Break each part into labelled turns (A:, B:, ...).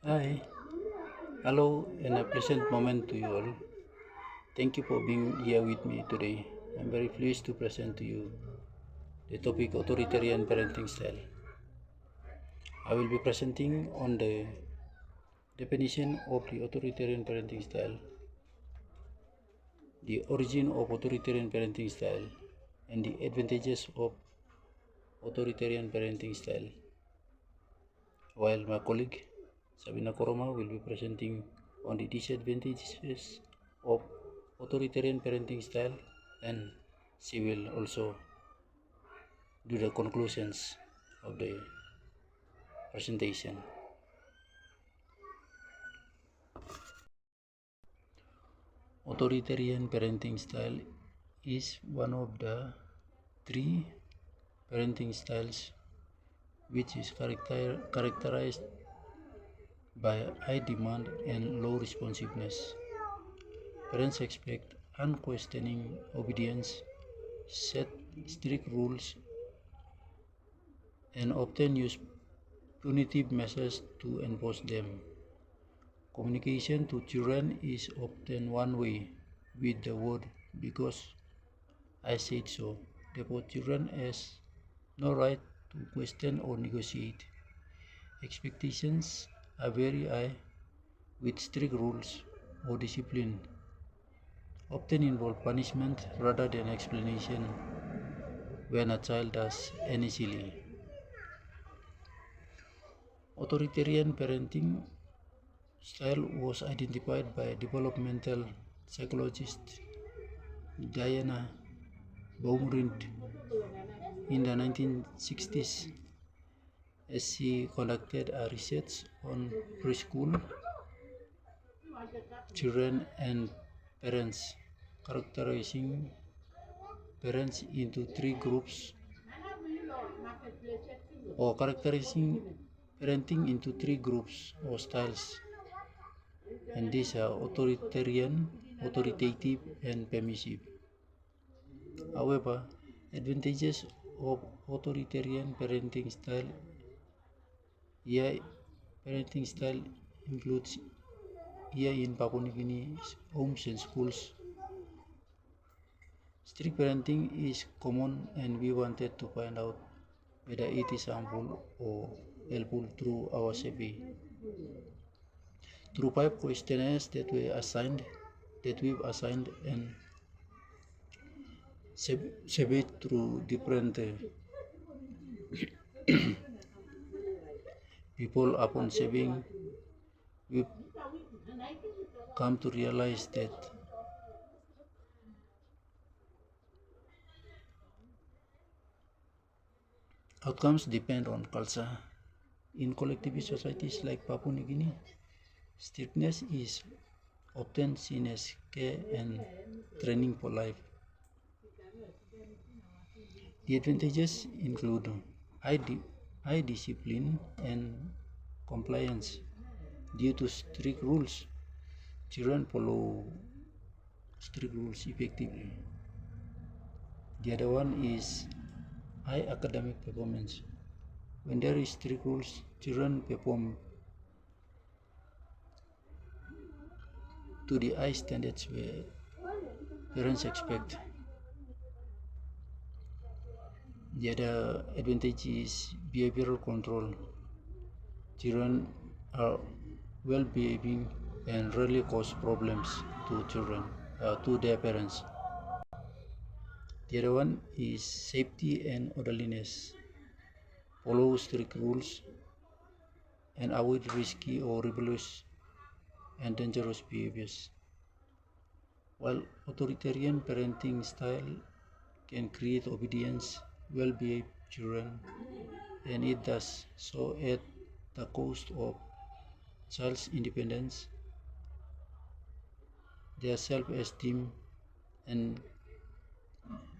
A: Hi, hello, and a pleasant moment to you all. Thank you for being here with me today. I'm very pleased to present to you the topic authoritarian parenting style. I will be presenting on the definition of the authoritarian parenting style, the origin of authoritarian parenting style, and the advantages of authoritarian parenting style. While my colleague Sabina Koroma will be presenting on the disadvantages of authoritarian parenting style, and she will also do the conclusions of the presentation. Authoritarian parenting style is one of the three parenting styles which is characterized by high demand and low responsiveness. Parents expect unquestioning obedience, set strict rules, and often use punitive measures to enforce them. Communication to children is often one way, with the word because I said so. Therefore, children has no right to question or negotiate. Expectations are very high, with strict rules or discipline often involve punishment rather than explanation when a child does any silly. Authoritarian parenting style was identified by developmental psychologist Diana Baumrind in the 1960s as she conducted a research on preschool children and parents, characterizing parents into three groups or characterizing parenting into three groups or styles, and these are authoritarian, authoritative, and permissive. However, advantages of authoritarian parenting style, yeah, parenting style includes here in Papua New Guinea's homes and schools. Strict parenting is common, and we wanted to find out whether it is harmful or helpful through our survey. Through five questionnaires that we've assigned and surveyed through different people upon surveying, we've come to realize that outcomes depend on culture. In collectivist societies like Papua New Guinea, strictness is often seen as care and training for life. The advantages include high, high discipline and compliance due to strict rules. Children follow strict rules effectively. The other one is high academic performance. When there is strict rules, children perform to the high standards where parents expect. The other advantage is behavioral control. Children are well behaving and rarely cause problems to to their parents. The other one is safety and orderliness. Follow strict rules and avoid risky or rebellious and dangerous behaviors. While authoritarian parenting style can create obedience, well-behaved children, and it does so at the cost of child's independence, their self-esteem, and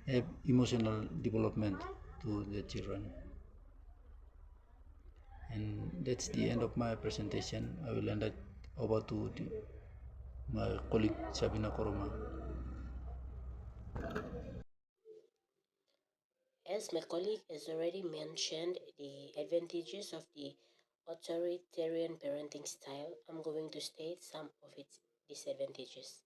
A: have emotional development to the children. And that's the end of my presentation. I will hand it over to my colleague Sabina Koroma.
B: As my colleague has already mentioned, the advantages of the authoritarian parenting style, I'm going to state some of its disadvantages.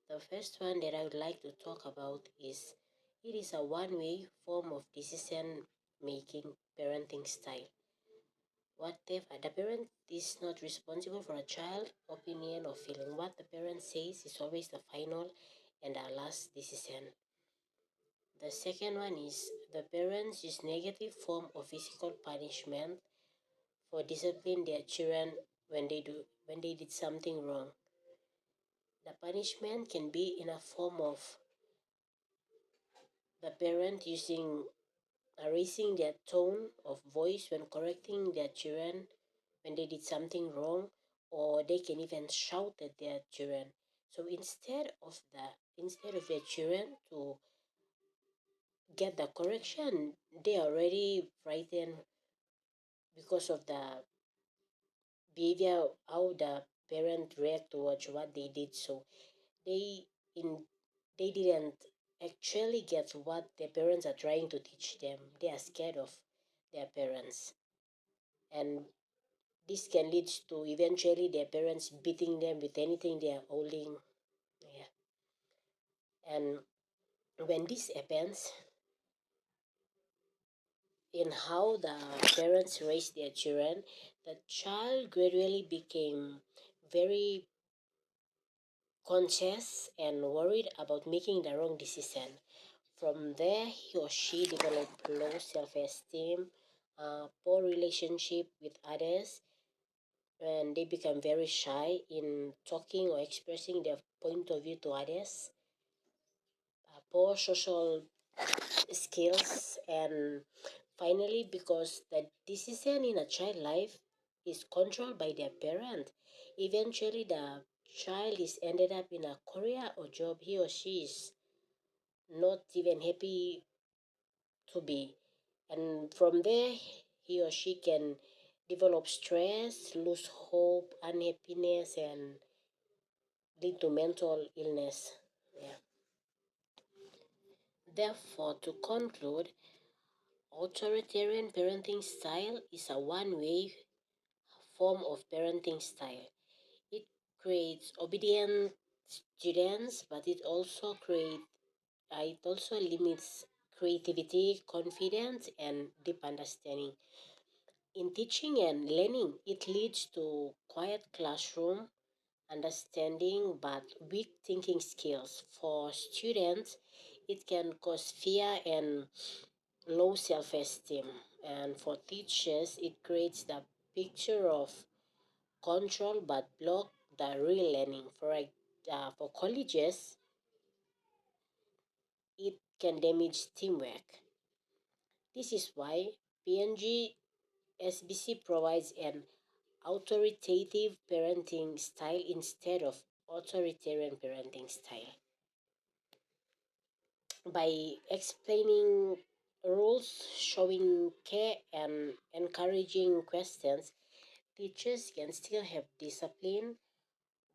B: The first one that I would like to talk about is it is a one-way form of decision making parenting style. Whatever the parent is not responsible for a child opinion or feeling. What the parent says is always the final and the last decision. The second one is the parents use negative form of physical punishment for discipline their children when they did something wrong. The punishment can be in a form of the parent using raising their tone of voice when correcting their children when they did something wrong, or they can even shout at their children. So instead of their children to get the correction, they are already frightened because of the behavior, how the parent react towards what they did. So they in they didn't actually get what their parents are trying to teach them. They are scared of their parents, and this can lead to eventually their parents beating them with anything they are holding. Yeah. And when this happens, in how the parents raise their children, the child gradually became very conscious and worried about making the wrong decision. From there, he or she developed low self-esteem, poor relationship with others, and they become very shy in talking or expressing their point of view to others. Poor social skills, and finally, because the decision in a child life is controlled by their parent, eventually the child is ended up in a career or job he or she is not even happy to be, and from there he or she can develop stress, lose hope, unhappiness, and lead to mental illness. Yeah. Therefore, to conclude, authoritarian parenting style is a one-way form of parenting style. It creates obedient students, but it also limits creativity, confidence, and deep understanding. In teaching and learning, it leads to quiet classroom understanding but weak thinking skills. For students, it can cause fear and low self-esteem. And for teachers, it creates the picture of control but block the real learning. For colleges, it can damage teamwork. This is why PNG SBC provides an authoritative parenting style instead of authoritarian parenting style. By explaining rules, showing care, and encouraging questions, teachers can still have discipline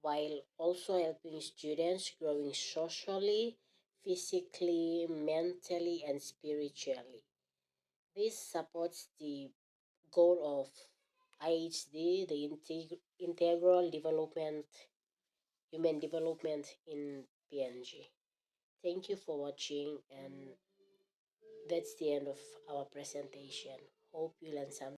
B: while also helping students growing socially, physically, mentally, and spiritually. This supports the goal of IHD, the integral development, human development in PNG. Thank you for watching, and that's the end of our presentation. Hope you learned something.